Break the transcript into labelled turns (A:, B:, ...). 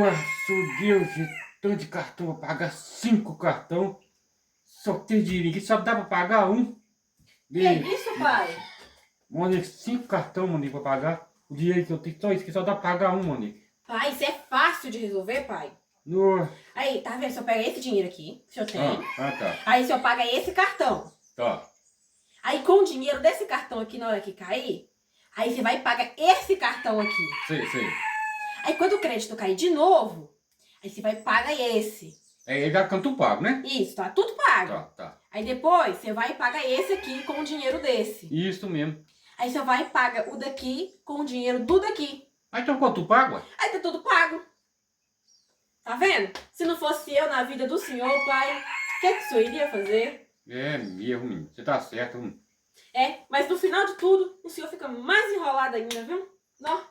A: Nossa, Deus, de tanto de cartão pra pagar 5 cartão. Só tem dinheiro aqui, só dá pra pagar um.
B: Que é isso, pai?
A: Monique, 5 cartão, Monique, pra pagar. O dinheiro que eu tenho, só isso que só dá pra pagar um, Monique.
B: Pai, isso é fácil de resolver, pai.
A: No...
B: Aí, tá vendo? Se eu pego esse dinheiro aqui, se eu tenho.
A: Tá.
B: Aí se eu pago esse cartão.
A: Tá.
B: Aí com o dinheiro desse cartão aqui, na hora que cair, aí você vai e paga esse cartão aqui.
A: Sei.
B: Aí quando o crédito cair de novo, aí você vai e paga esse.
A: É, ele dá canto pago, né?
B: Isso, tá tudo pago.
A: Tá.
B: Aí depois você vai e paga esse aqui com o dinheiro desse.
A: Isso mesmo.
B: Aí você vai e paga o daqui com o dinheiro do daqui.
A: Aí então quanto tu paga, ué?
B: Aí tá tudo pago. Tá vendo? Se não fosse eu na vida do senhor, pai, o que o senhor iria fazer?
A: É mesmo, menino. Você tá certo, menino.
B: É, mas no final de tudo, o senhor fica mais enrolado ainda, viu? Não.